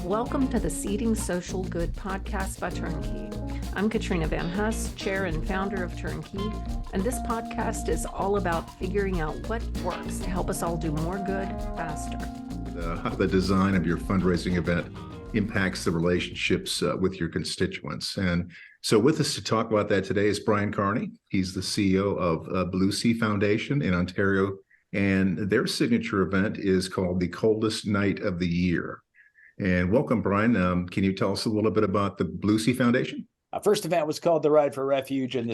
Welcome to the Seeding Social Good podcast by Turnkey. I'm Katrina Van Huss, chair and founder of Turnkey, and this podcast is all about figuring out what works to help us all do more good faster. How the design of your fundraising event impacts the relationships with your constituents. And so with us to talk about that today is Brian Carney. He's the CEO of Blue Sea Foundation in Ontario, and their signature event is called the Coldest Night of the Year. And welcome, Brian. Can you tell us a little bit about the Blue Sea Foundation? Our first event was called the Ride for Refuge, and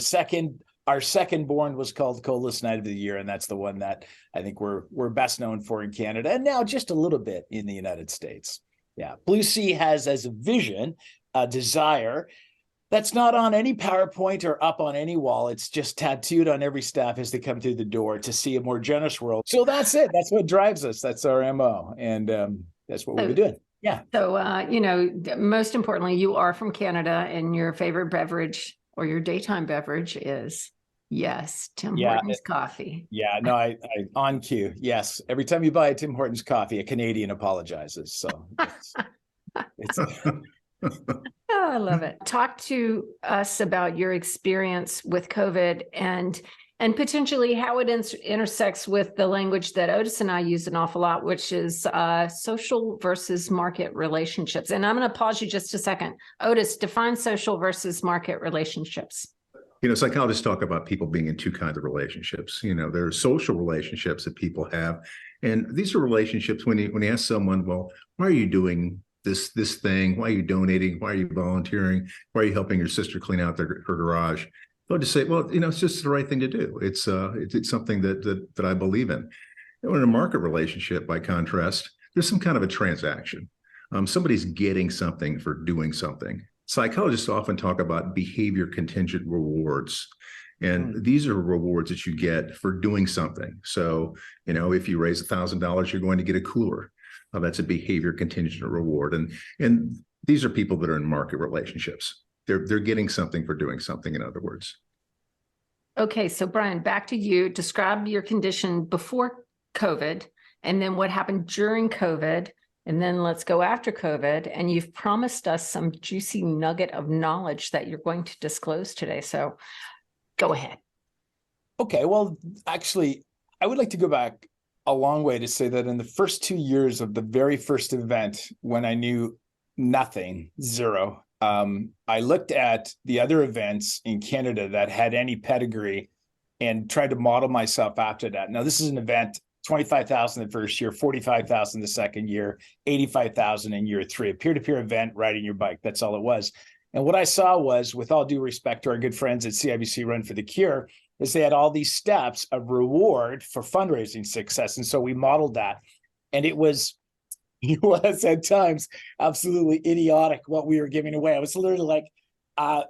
our second born was called Coldest Night of the Year, and that's the one that I think we're best known for in Canada, and now just a little bit in the United States. Yeah, Blue Sea has as a vision, a desire that's not on any PowerPoint or up on any wall. It's just tattooed on every staff as they come through the door to see a more generous world. So that's it. That's what drives us. That's our MO, and that's what we'll be doing. Yeah. So, most importantly, you are from Canada, and your favorite beverage or your daytime beverage is, yes, Tim Hortons coffee. Yeah, no, I on cue. Yes. Every time you buy a Tim Hortons coffee, a Canadian apologizes. So it's Oh, I love it. Talk to us about your experience with COVID and potentially how it intersects with the language that Otis and I use an awful lot, which is social versus market relationships. And I'm going to pause you just a second. Otis, define social versus market relationships. Psychologists talk about people being in two kinds of relationships. There are social relationships that people have. And these are relationships when you ask someone, well, why are you doing this thing? Why are you donating? Why are you volunteering? Why are you helping your sister clean out her garage? They'll just say, well, it's just the right thing to do. It's something that I believe in. In a market relationship, by contrast, there's some kind of a transaction. Somebody's getting something for doing something. Psychologists often talk about behavior contingent rewards. And these are rewards that you get for doing something. So, if you raise $1,000, you're going to get a cooler. That's a behavior contingent reward. And these are people that are in market relationships. They're getting something for doing something, in other words. Okay, so Brian, back to you. Describe your condition before COVID, and then what happened during COVID, and then let's go after COVID. And you've promised us some juicy nugget of knowledge that you're going to disclose today. So go ahead. Okay, well, actually, I would like to go back a long way to say that in the first 2 years of the very first event, when I knew nothing, zero, I looked at the other events in Canada that had any pedigree and tried to model myself after that. Now, this is an event, 25,000 the first year, 45,000 the second year, 85,000 in year three, a peer-to-peer event, riding your bike. That's all it was. And what I saw was, with all due respect to our good friends at CIBC Run for the Cure, is they had all these steps of reward for fundraising success. And so we modeled that. And it was at times absolutely idiotic what we were giving away. I was literally like,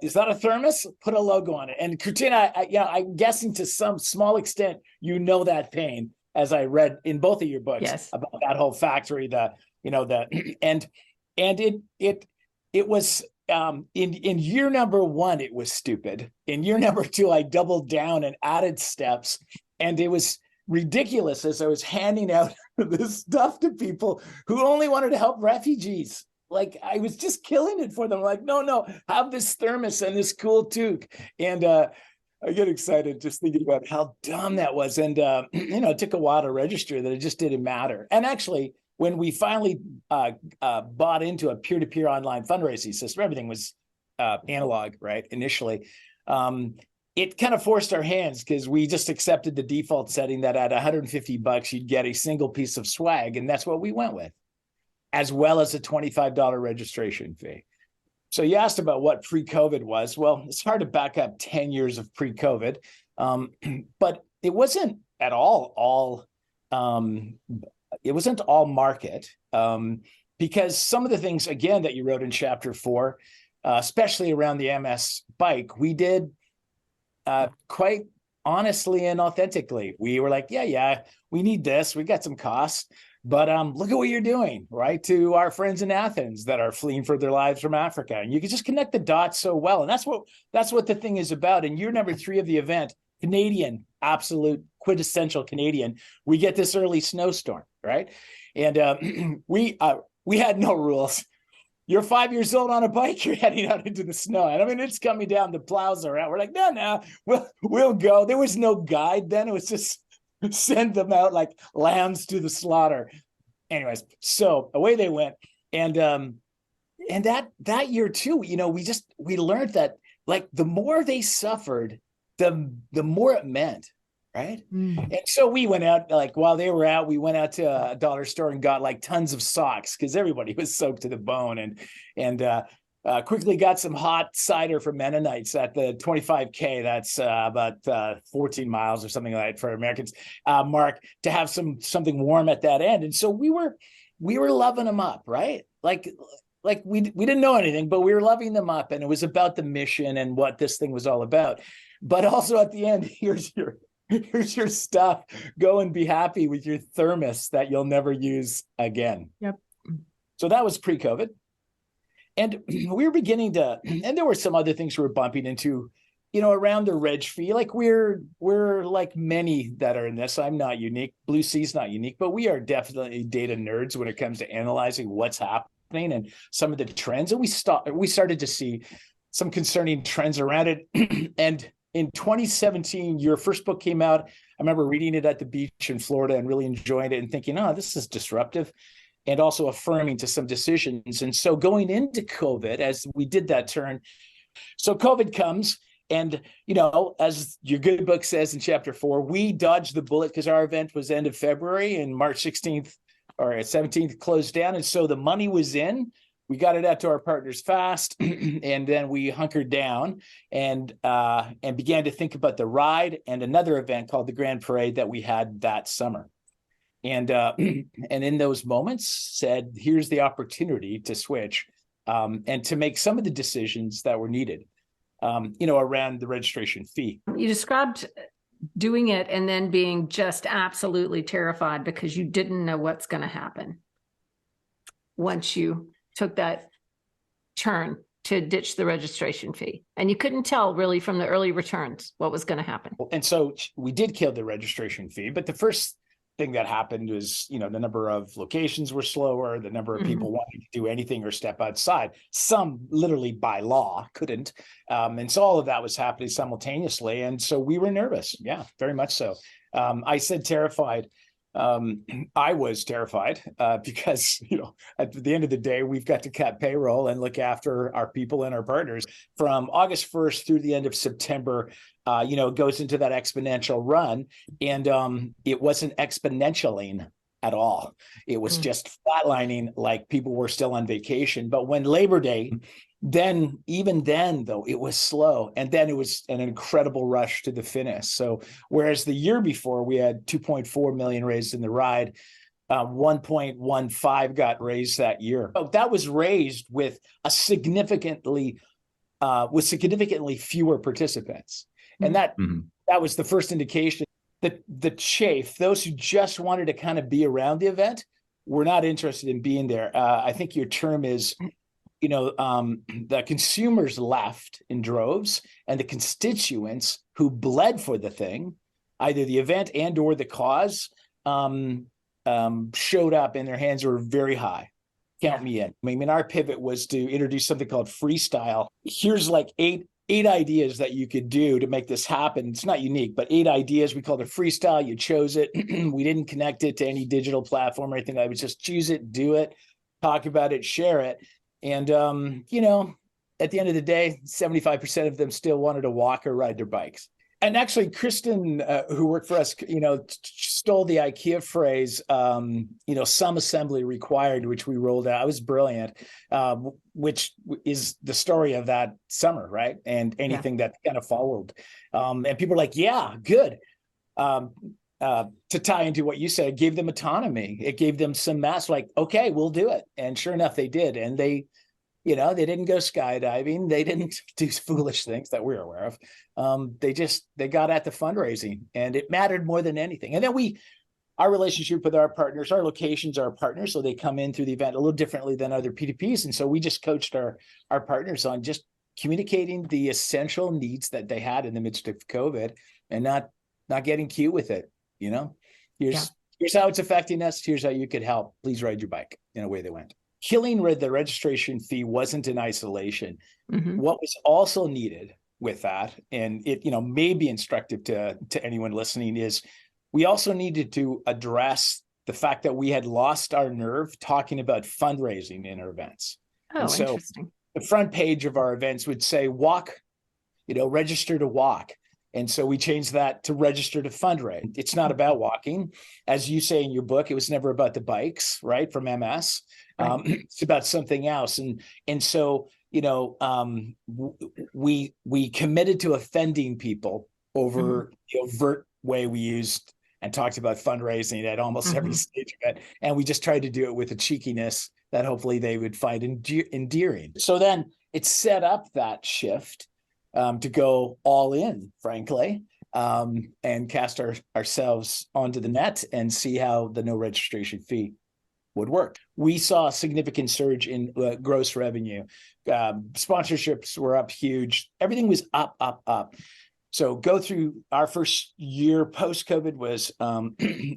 is that a thermos? Put a logo on it. And Katrina, I'm guessing to some small extent, that pain, as I read in both of your books about that whole factory, and it was in year number one, it was stupid. In year number two, I doubled down and added steps, and it was ridiculous as I was handing out this stuff to people who only wanted to help refugees. Like, I was just killing it for them. Like, no, have this thermos and this cool toque. And I get excited just thinking about how dumb that was. And, it took a while to register that it just didn't matter. And actually, when we finally bought into a peer-to-peer online fundraising system, everything was analog, right, initially. It kind of forced our hands because we just accepted the default setting that at $150, you'd get a single piece of swag. And that's what we went with, as well as a $25 registration fee. So you asked about what pre-COVID was. Well, it's hard to back up 10 years of pre-COVID, but it wasn't at all market, because some of the things, again, that you wrote in chapter 4, especially around the MS bike, we did quite honestly and authentically. We were like, yeah, we need this. We got some costs, but look at what you're doing, right? To our friends in Athens that are fleeing for their lives from Africa. And you can just connect the dots so well. And that's what the thing is about. In year number 3 of the event, Canadian, absolute quintessential Canadian, we get this early snowstorm, right? And we had no rules. you're 5 years old on a bike, you're heading out into the snow. And I mean, it's coming down, the plows are out. We're like, no, we'll go. There was no guide then. It was just send them out like lambs to the slaughter. Anyways, so away they went. And that year too, you know, we learned that like the more they suffered, the more it meant. Right. And so we went out, like while they were out, we went out to a dollar store and got like tons of socks because everybody was soaked to the bone, and quickly got some hot cider from Mennonites at the 25K. That's about 14 miles or something like that for Americans, mark, to have something warm at that end. And so we were loving them up, right? Like we didn't know anything, but we were loving them up, and it was about the mission and what this thing was all about. But also at the end, here's your stuff. Go and be happy with your thermos that you'll never use again. Yep. So that was pre-COVID. And we were beginning to, and there were some other things we were bumping into, you know, around the reg fee. Like we're like many that are in this. I'm not unique. Blue Sea's not unique, but we are definitely data nerds when it comes to analyzing what's happening and some of the trends. And we started to see some concerning trends around it. And in 2017, your first book came out. I remember reading it at the beach in Florida and really enjoying it and thinking, oh, this is disruptive and also affirming to some decisions. And so going into COVID, as we did that turn, so COVID comes, and, you know, as your good book says in chapter 4, we dodged the bullet because our event was end of February, and March 16th or 17th closed down. And so the money was in. We got it out to our partners fast, and then we hunkered down and began to think about the ride and another event called the Grand Parade that we had that summer. And in those moments said, here's the opportunity to switch and to make some of the decisions that were needed, you know, around the registration fee. You described doing it and then being just absolutely terrified because you didn't know what's going to happen once you took that turn to ditch the registration fee. And you couldn't tell really from the early returns what was going to happen. And so we did kill the registration fee, but the first thing that happened was, you know, the number of locations were slower, the number of people wanting to do anything or step outside. Some literally by law couldn't. And so all of that was happening simultaneously. And so we were nervous. Yeah, very much so. I said terrified. I was terrified because, you know, at the end of the day, we've got to cut payroll and look after our people and our partners. From August 1st through the end of September, you know, it goes into that exponential run, and it wasn't exponentialing at all. It was just flatlining, like people were still on vacation. But when Labor Day, even then, though, it was slow. And then it was an incredible rush to the finish. So whereas the year before we had 2.4 million raised in the ride, 1.15 got raised that year. Oh, that was raised with significantly fewer participants. And that was the first indication that the chafe, those who just wanted to kind of be around the event, were not interested in being there. I think your term is, you know, the consumers left in droves, and the constituents who bled for the thing, either the event and or the cause, showed up, and their hands were very high. Count me in. I mean, our pivot was to introduce something called freestyle. Here's like eight ideas that you could do to make this happen. It's not unique, but 8 ideas. We called it freestyle. You chose it. We didn't connect it to any digital platform or anything. I would just choose it, do it, talk about it, share it. And, you know, at the end of the day, 75% of them still wanted to walk or ride their bikes. And actually, Kristen, who worked for us, you know, stole the IKEA phrase, you know, some assembly required, which we rolled out. It was brilliant, which is the story of that summer, right? And anything that kind of followed. And people were like, yeah, good. To tie into what you said, it gave them autonomy. It gave them some mass, like, okay, we'll do it. And sure enough, they did. And they, you know, they didn't go skydiving. They didn't do foolish things that we're aware of. They got at the fundraising, and it mattered more than anything. And then our relationship with our partners, our locations are partners. So they come in through the event a little differently than other PDPs. And so we just coached our partners on just communicating the essential needs that they had in the midst of COVID, and not getting cute with it. You know, here's how it's affecting us. Here's how you could help. Please ride your bike. In a way they went. killing the registration fee wasn't in isolation. Mhm. What was also needed with that, and it may be instructive to anyone listening, is we also needed to address the fact that we had lost our nerve talking about fundraising in our events. Oh, And so interesting. the front page of our events would say walk, register to walk. And so we changed that to register to fundraise. It's not about walking. As you say in your book, it was never about the bikes, right? From MS. Right. It's about something else. And so, we committed to offending people over the overt way we used and talked about fundraising at almost every stage of it. And we just tried to do it with a cheekiness that hopefully they would find endearing. So then it set up that shift to go all in, frankly, and cast ourselves onto the net and see how the no registration fee would work. We saw a significant surge in gross revenue. Sponsorships were up huge. Everything was up, up, up. So go through our first year post-COVID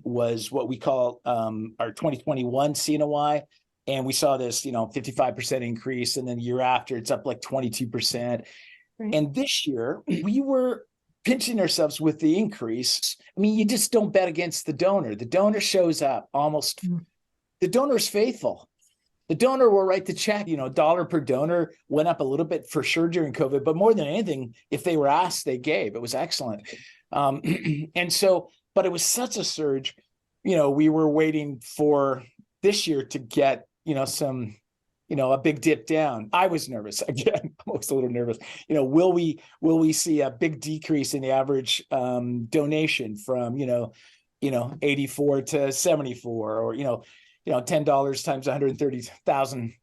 was what we call our 2021 CNOI. And we saw this, 55% increase. And then the year after, it's up like 22%. Right. And this year, we were pinching ourselves with the increase. I mean, you just don't bet against the donor. The donor shows up almost. The donor's faithful. The donor will write the check. Dollar per donor went up a little bit for sure during COVID, but more than anything, if they were asked, they gave. It was excellent. And so, but it was such a surge. We were waiting for this year to get, some, a big dip down. I was nervous again. I was a little nervous. Will we see a big decrease in the average donation from 84 to 74, or $10 times 130,000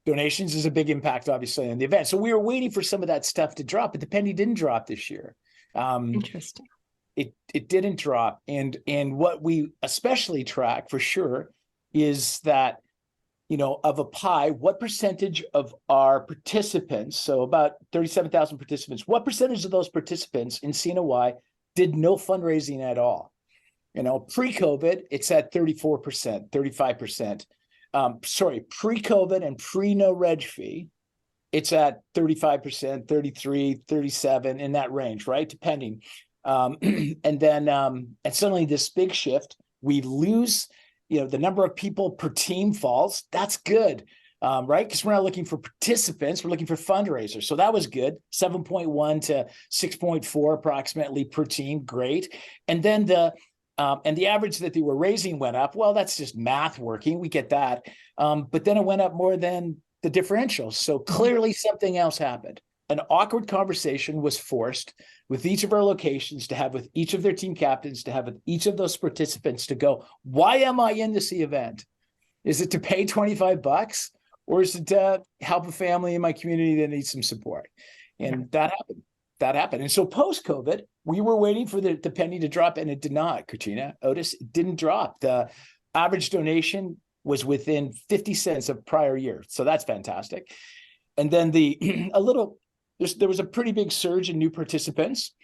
donations is a big impact, obviously, on the event. So we were waiting for some of that stuff to drop, but the penny didn't drop this year. Interesting. It didn't drop, and what we especially track for sure is that, of a pie, what percentage of our participants, so about 37,000 participants, what percentage of those participants in CNOY did no fundraising at all? Pre-COVID, it's at 34%, 35%. Pre-COVID and pre-no reg fee, it's at 35%, 33, 37, in that range, right? Depending. And then, and suddenly this big shift, we lose, the number of people per team falls. That's good, right? Because we're not looking for participants, we're looking for fundraisers. So that was good, 7.1 to 6.4 approximately per team, great. And then the average that they were raising went up. Well, that's just math working. We get that. But then it went up more than the differential. So clearly something else happened. An awkward conversation was forced with each of our locations to have with each of their team captains, to have with each of those participants to go, why am I in this event? Is it to pay $25, or is it to help a family in my community that needs some support? And that happened. And so post-COVID, we were waiting for the penny to drop, and it did not, Katrina, Otis, it didn't drop. The average donation was within 50 cents of prior year. So that's fantastic. And then there was a pretty big surge in new participants,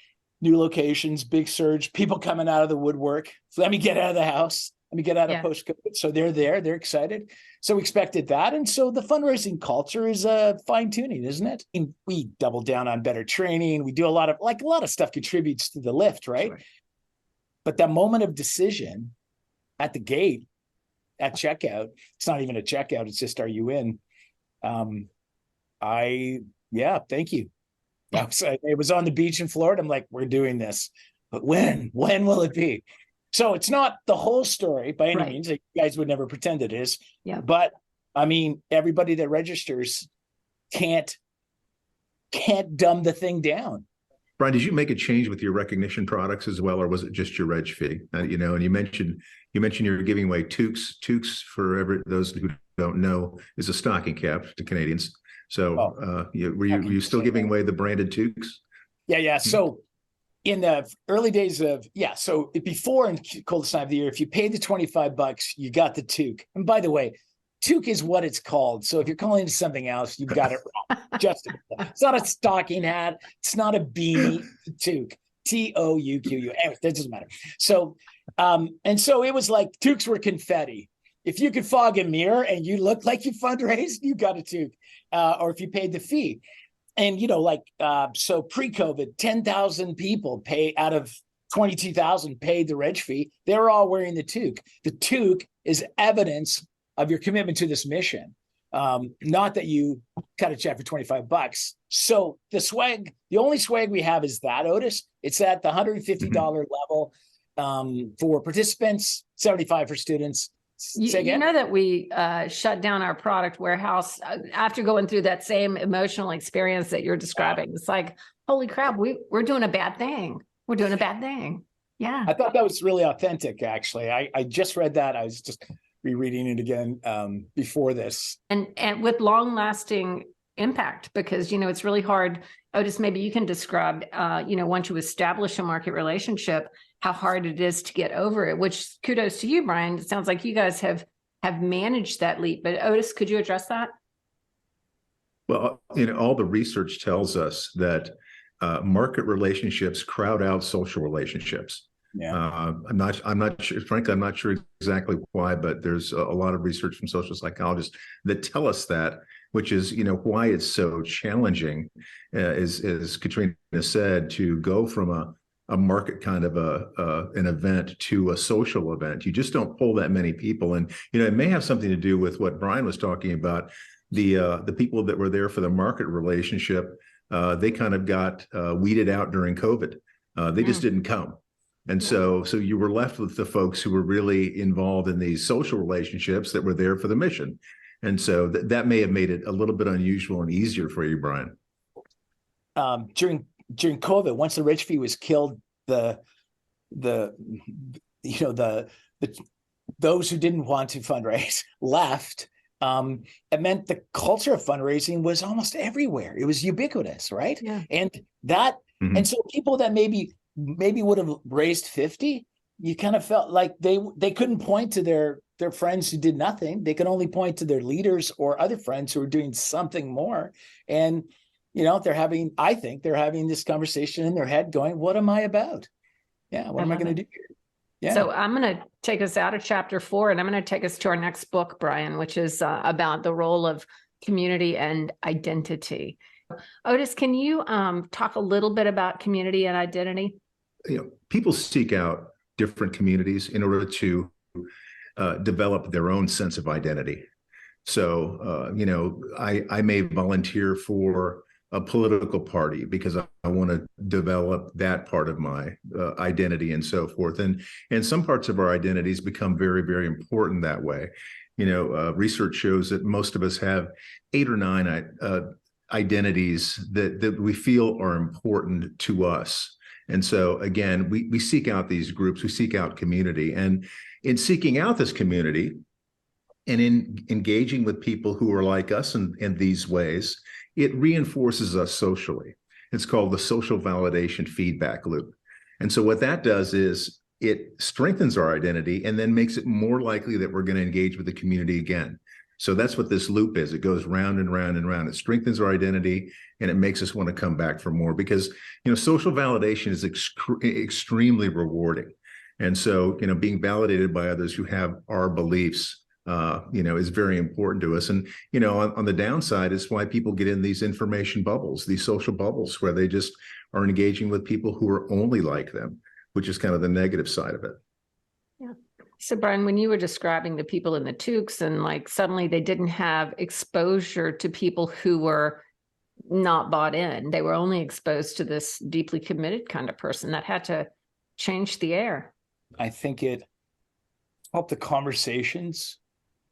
new locations, big surge, people coming out of the woodwork. So let me get out of the house. Let me get out of post-COVID. So they're there, they're excited. So we expected that. And so the fundraising culture is fine tuning, isn't it? And we double down on better training. We do a lot of stuff contributes to the lift, right? Sure. But that moment of decision at the gate, at checkout, it's not even a checkout. It's just, are you in? Thank you. It was on the beach in Florida. I'm like, we're doing this, but when will it be? So it's not the whole story by any means. You guys would never pretend it is. Yeah. But I mean, everybody that registers can't dumb the thing down. Brian, did you make a change with your recognition products as well, or was it just your reg fee? And you mentioned you're giving away toques. Toques, for those who don't know, is a stocking cap to Canadians. So were you still giving away the branded toques? Yeah. So in the early days of, so before in coldest time of the year, if you paid the $25, you got the toque. And by the way, toque is what it's called. So if you're calling it something else, you've got it wrong. It's not a stocking hat. It's not a beanie. Toque. TOUQU. Anyway, that doesn't matter. So, and so it was like toques were confetti. if you could fog a mirror and you look like you fundraised, you got a toque, or if you paid the fee. And, so pre-COVID, 10,000 people pay out of 22,000 paid the reg fee. They were all wearing the toque. The toque is evidence of your commitment to this mission. Not that you cut a check for $25. So the only swag we have is that, Otis. It's at the $150 level for participants, $75 for students. You know that we shut down our product warehouse after going through that same emotional experience that you're describing. It's like, holy crap, we're doing a bad thing. We're doing a bad thing. Yeah. I thought that was really authentic, actually. I just read that. I was just rereading it again before this. And with long lasting impact, because, it's really hard. Otis, maybe you can describe, once you establish a market relationship, how hard it is to get over it, which kudos to you, Brian. It sounds like you guys have managed that leap, but Otis, could you address that? Well, all the research tells us that market relationships crowd out social relationships. Yeah. I'm not sure, frankly, I'm not sure exactly why, but there's a lot of research from social psychologists that tell us that, which is, why it's so challenging, as Katrina said, to go from a market kind of an event to a social event. You just don't pull that many people. And, it may have something to do with what Brian was talking about. The people that were there for the market relationship, they kind of got weeded out during COVID. They just didn't come. And so you were left with the folks who were really involved in these social relationships that were there for the mission. And so that may have made it a little bit unusual and easier for you, Brian. During COVID, once the rich fee was killed, those who didn't want to fundraise left. It meant the culture of fundraising was almost everywhere. It was ubiquitous, right? Yeah. And that, and so people that maybe would have raised 50, you kind of felt like they couldn't point to their friends who did nothing. They could only point to their leaders or other friends who were doing something more. And I think they're having this conversation in their head going, what am I about? Yeah. What am I going to do here? Yeah. So I'm going to take us out of chapter 4, and I'm going to take us to our next book, Brian, which is about the role of community and identity. Otis, can you talk a little bit about community and identity? People seek out different communities in order to develop their own sense of identity. So, I may volunteer for a political party because I want to develop that part of my identity and so forth. And some parts of our identities become very, very important that way. Research shows that most of us have 8 or 9 identities that we feel are important to us. And so, again, we seek out these groups, we seek out community. And in seeking out this community and in engaging with people who are like us in these ways, it reinforces us socially. It's called the social validation feedback loop. And so what that does is it strengthens our identity and then makes it more likely that we're going to engage with the community again. So that's what this loop is. It goes round and round and round. It strengthens our identity and it makes us want to come back for more because, social validation is extremely rewarding. And so, being validated by others who have our beliefs is very important to us. And, on the downside is why people get in these information bubbles, these social bubbles where they just are engaging with people who are only like them, which is kind of the negative side of it. Yeah. So Brian, when you were describing the people in the toques and like suddenly they didn't have exposure to people who were not bought in, they were only exposed to this deeply committed kind of person that had to change the air. I think it helped the conversations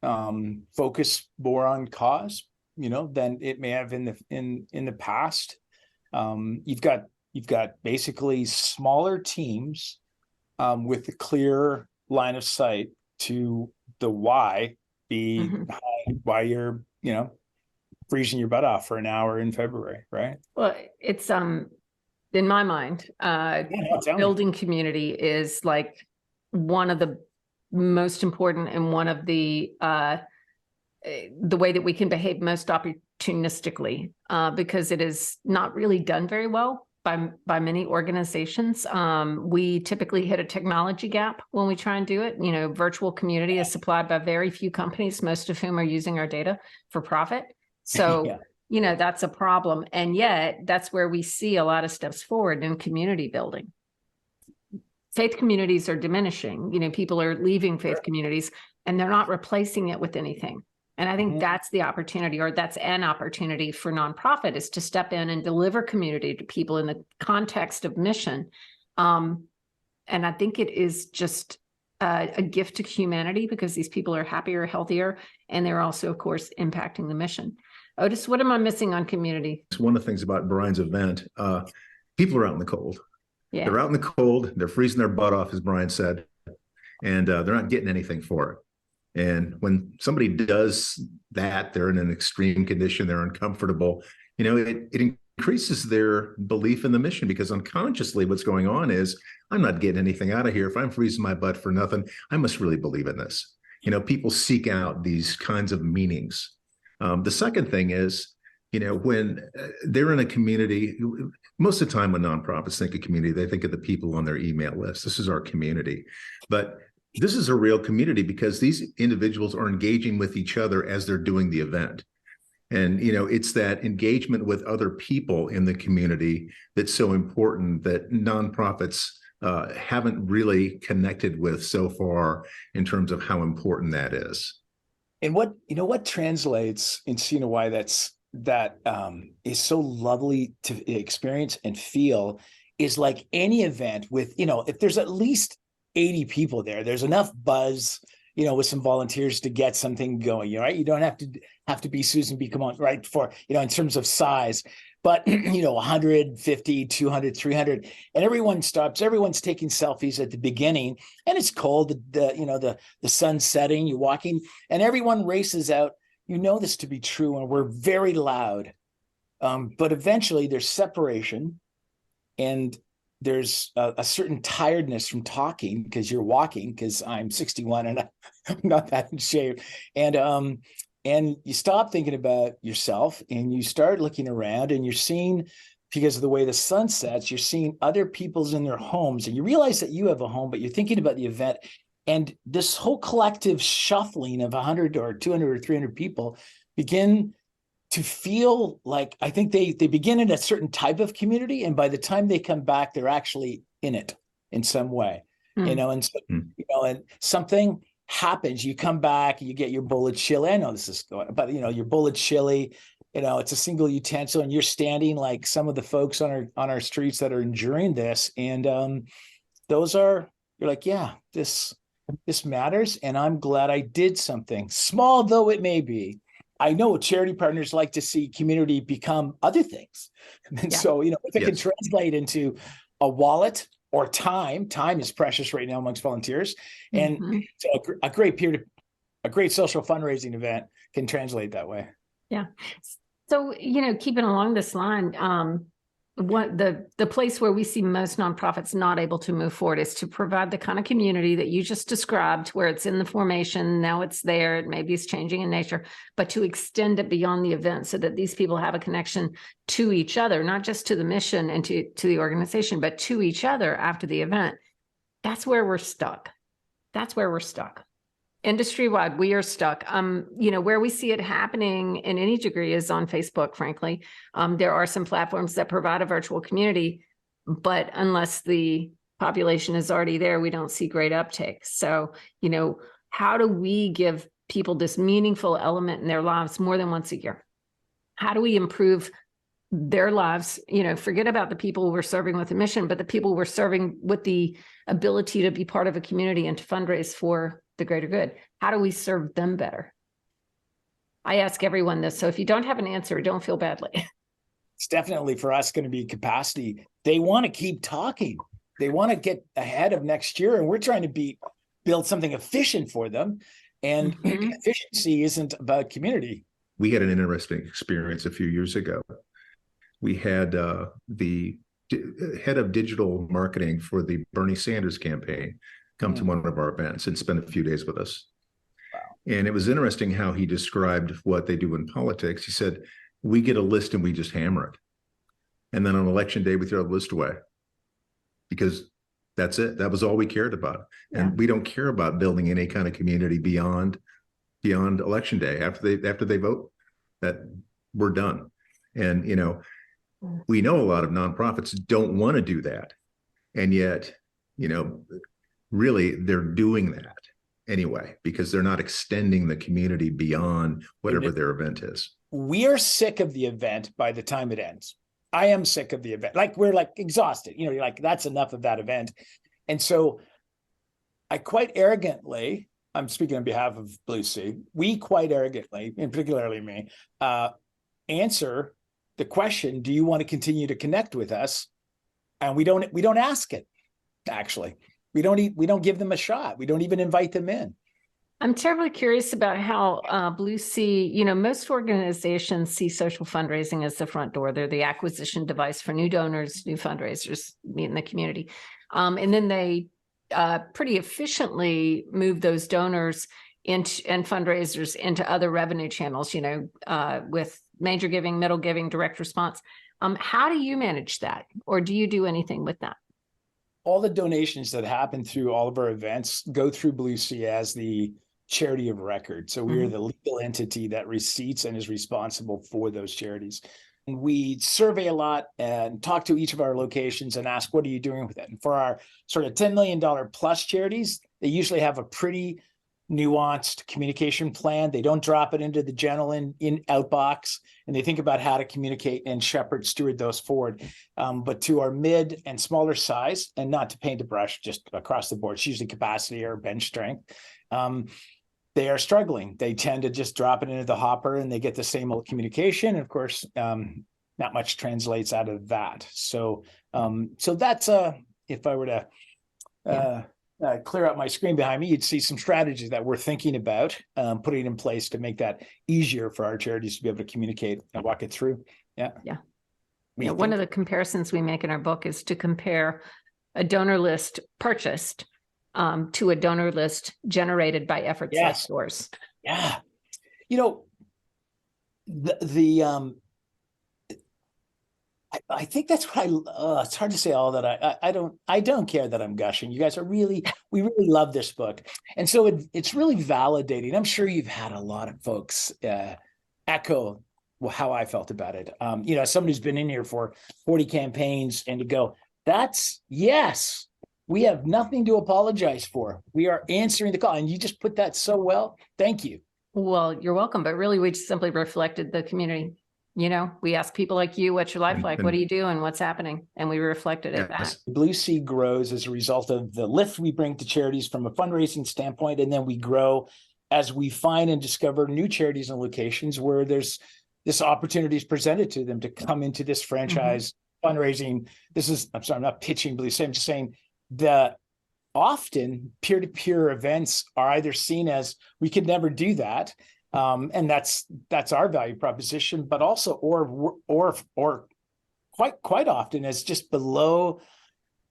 focus more on cause, than it may have in the past. You've got basically smaller teams with a clear line of sight to the why behind why you're, freezing your butt off for an hour in February, right? Well, it's in my mind, building community is like one of the most important and one of the way that we can behave most opportunistically because it is not really done very well by many organizations. We typically hit a technology gap when we try and do it. You know, virtual community is supplied by very few companies, most of whom are using our data for profit. So, Yeah. you know, that's a problem. And yet that's where we see a lot of steps forward in community building. Faith communities are diminishing. You know, people are leaving faith communities and they're not replacing it with anything. And I think that's the opportunity, or that's an opportunity for nonprofit, is to step in and deliver community to people in the context of mission. And I think it is just a gift to humanity, because these people are happier, healthier, and they're also, of course, impacting the mission. Otis, what am I missing on community? It's one of the things about Brian's event. People are out in the cold. Yeah. They're out in the cold. They're freezing their butt off, as Brian said, and they're not getting anything for it. And when somebody does that, they're in an extreme condition, they're uncomfortable, you know, it increases their belief in the mission, because unconsciously what's going on is, I'm not getting anything out of here. If I'm freezing my butt for nothing, I must really believe in this. You know, people seek out these kinds of meanings. The second thing is, you know, when they're in a community, most of the time when nonprofits think of community, they think of the people on their email list. This is our community. But this is a real community, because these individuals are engaging with each other as they're doing the event. And, you know, it's that engagement with other people in the community that's so important, that nonprofits haven't really connected with so far, in terms of how important that is. And what translates into, you know, why that is so lovely to experience and feel, is like any event with, you know, if there's at least 80 people there, there's enough buzz, you know, with some volunteers to get something going, right? You don't have to be Susan B. Come on, right? For, you know, in terms of size, but, you know, 150, 200, 300, and everyone stops, everyone's taking selfies at the beginning, and it's cold, the sun's setting, you're walking, and everyone races out. You know this to be true, and we're very loud. But eventually there's separation, and there's a certain tiredness from talking, because you're walking, because I'm 61 and I'm not that in shape. And you stop thinking about yourself, and you start looking around, and you're seeing, because of the way the sun sets, you're seeing other people's in their homes, and you realize that you have a home, but you're thinking about the event. And this whole collective shuffling of 100 or 200 or 300 people begin to feel like, I think they begin in a certain type of community, and by the time they come back, they're actually in it in some way, you know, and so, you know, and something happens. You come back, you get your bowl of chili. I know this is, but, you know, your bowl of chili, you know, it's a single utensil, and you're standing like some of the folks on our streets that are enduring this, and you're like, yeah, this matters, and I'm glad I did something, small though it may be. I know charity partners like to see community become other things. And so, you know, if it can translate into a wallet or time is precious right now amongst volunteers. And so a great social fundraising event can translate that way. Yeah. So, you know, keeping along this line, what the place where we see most nonprofits not able to move forward is to provide the kind of community that you just described, where it's in the formation, now it's there, maybe it's changing in nature, but to extend it beyond the event, so that these people have a connection to each other, not just to the mission and to the organization, but to each other after the event. That's where we're stuck. Industry-wide, we are stuck. You know, where we see it happening in any degree is on Facebook, frankly. There are some platforms that provide a virtual community, but unless the population is already there, we don't see great uptake. So, you know, how do we give people this meaningful element in their lives more than once a year? How do we improve their lives? You know, forget about the people we're serving with a mission, but the people we're serving with the ability to be part of a community and to fundraise for the greater good. How do we serve them better? I ask everyone this, so if you don't have an answer, don't feel badly. It's definitely for us going to be capacity. They want to keep talking. They want to get ahead of next year, and we're trying to build something efficient for them. And efficiency isn't about community. We had an interesting experience a few years ago. We had the head of digital marketing for the Bernie Sanders campaign come to one of our events and spend a few days with us. Wow. And it was interesting how he described what they do in politics. He said, we get a list and we just hammer it. And then on election day, we throw the list away because that's it. That was all we cared about. Yeah. And we don't care about building any kind of community beyond election day. After they vote, that we're done. And, we know a lot of nonprofits don't want to do that. And yet, really they're doing that anyway, because they're not extending the community beyond whatever their event is. We are sick of the event by the time it ends. I am sick of the event. Like, we're like exhausted, you're like, that's enough of that event. And so I quite arrogantly, I'm speaking on behalf of Blue Sea, we quite arrogantly, and particularly me, answer the question, do you want to continue to connect with us? And we don't ask it, actually. We don't give them a shot. We don't even invite them in. I'm terribly curious about how Blue Sea, most organizations see social fundraising as the front door. They're the acquisition device for new donors, new fundraisers in the community. And then they pretty efficiently move those donors and fundraisers into other revenue channels, with major giving, middle giving, direct response. How do you manage that? Or do you do anything with that? All the donations that happen through all of our events go through Blue Sea as the charity of record. So we are the legal entity that receipts and is responsible for those charities. And we survey a lot and talk to each of our locations and ask, what are you doing with it? And for our sort of $10 million plus charities, they usually have a pretty nuanced communication plan. They don't drop it into the general in outbox, and they think about how to communicate and steward those forward. But to our mid and smaller size, and not to paint a brush, just across the board, it's usually capacity or bench strength. They are struggling. They tend to just drop it into the hopper and they get the same old communication. And of course, not much translates out of that. So that's if I were to clear out my screen behind me, you'd see some strategies that we're thinking about putting in place to make that easier for our charities to be able to communicate and walk it through. Yeah. One of the comparisons we make in our book is to compare a donor list purchased to a donor list generated by efforts like yours. Yeah. I think that's what it's hard to say all that. I don't care that I'm gushing. You guys we really love this book. And so it's really validating. I'm sure you've had a lot of folks echo how I felt about it. As somebody who's been in here for 40 campaigns and to go, yes, we have nothing to apologize for. We are answering the call. And you just put that so well. Thank you. Well, you're welcome. But really, we just simply reflected the community. We ask people like you, what's your life like? What are you doing? What's happening? And we reflected it back. Blue Sea grows as a result of the lift we bring to charities from a fundraising standpoint. And then we grow as we find and discover new charities and locations where there's this opportunity is presented to them to come into this franchise fundraising. I'm not pitching Blue Sea. I'm just saying that often peer-to-peer events are either seen as we could never do that. And that's our value proposition, but also or quite often as just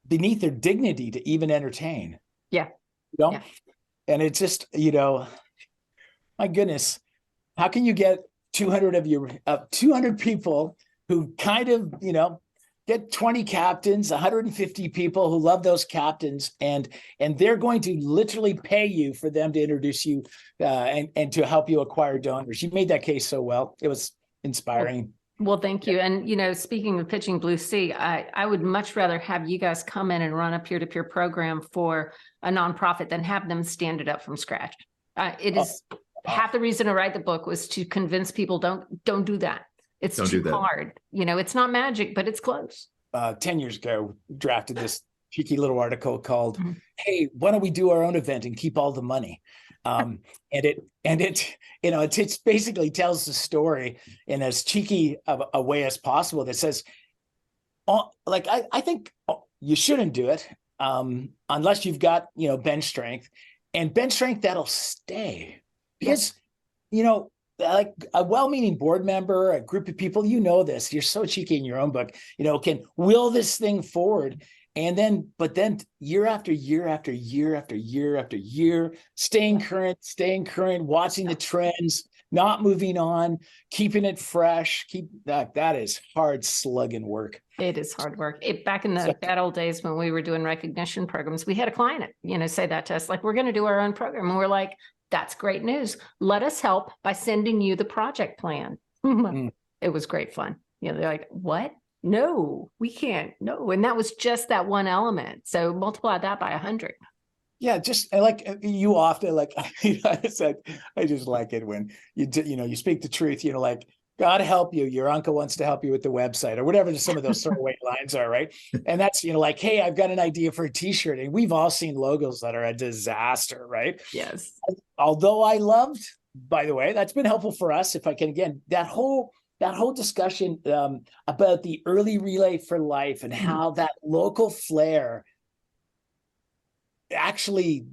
beneath their dignity to even entertain. Yeah. And it's just, my goodness, how can you get 200 people who kind of, get 20 captains, 150 people who love those captains, and they're going to literally pay you for them to introduce you and to help you acquire donors. You made that case so well. It was inspiring. Well, thank you. And, speaking of pitching Blue Sea, I would much rather have you guys come in and run a peer-to-peer program for a nonprofit than have them stand it up from scratch. It is half the reason to write the book was to convince people don't do that. It's too hard. It's not magic, but it's close. 10 years ago, drafted this cheeky little article called, "Hey, why don't we do our own event and keep all the money?" And it basically tells the story in as cheeky of a way as possible that says, I think you shouldn't do it unless you've got, bench strength, and bench strength that'll stay because, like a well-meaning board member, a group of people, this, you're so cheeky in your own book, can will this thing forward. But then year after year after year after year after year, staying current, watching the trends, not moving on, keeping it fresh. That is hard slugging work. It is hard work. Back in the bad old days when we were doing recognition programs, we had a client, say that to us, like, we're going to do our own program. And we're like, that's great news. Let us help by sending you the project plan. It was great fun. They're like, what? No, we can't. No. And that was just that one element. So multiply that by 100. Yeah, just like you often, like I said, I just like it when you speak the truth. Like, God help you, your uncle wants to help you with the website, or whatever some of those throwaway lines are, right? And that's like, hey, I've got an idea for a T-shirt, and we've all seen logos that are a disaster, right? Yes. Although I loved, by the way, that's been helpful for us. If I can, again, that whole discussion about the early Relay for Life and how that local flair actually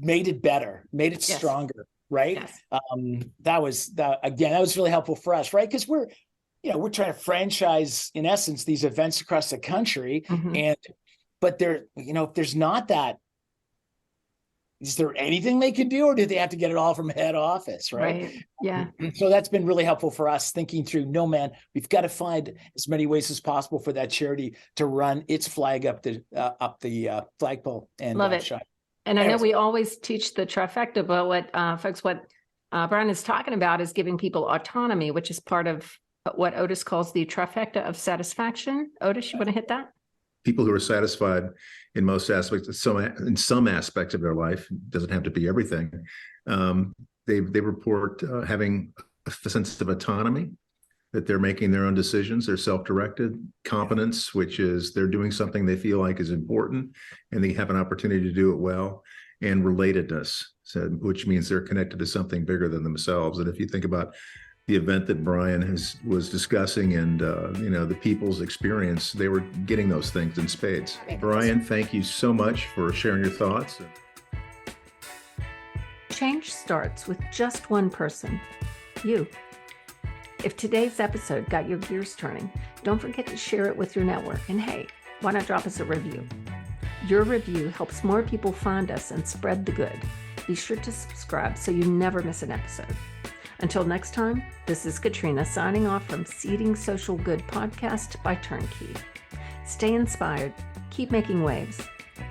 made it better, made it stronger, right? Yes. That was really helpful for us, right? Because we're trying to franchise, in essence, these events across the country, but if there's not that, is there anything they could do, or do they have to get it all from head office, right? Yeah. So that's been really helpful for us, thinking through, no, man, we've got to find as many ways as possible for that charity to run its flag up the flagpole and love it. shine. And I know we always teach the trifecta, but what Brian is talking about is giving people autonomy, which is part of what Otis calls the trifecta of satisfaction. Otis, you want to hit that? People who are satisfied in most aspects, in some aspects of their life, doesn't have to be everything. They report having a sense of autonomy, that they're making their own decisions, they're self-directed. Competence, which is they're doing something they feel like is important, and they have an opportunity to do it well. And relatedness, which means they're connected to something bigger than themselves. And if you think about the event that Brian was discussing, and the people's experience, they were getting those things in spades. Brian, thank you so much for sharing your thoughts. Change starts with just one person, you. If today's episode got your gears turning, don't forget to share it with your network. And hey, why not drop us a review? Your review helps more people find us and spread the good. Be sure to subscribe so you never miss an episode. Until next time, this is Katrina signing off from Seeding Social Good podcast by Turnkey. Stay inspired, keep making waves,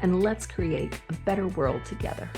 and let's create a better world together.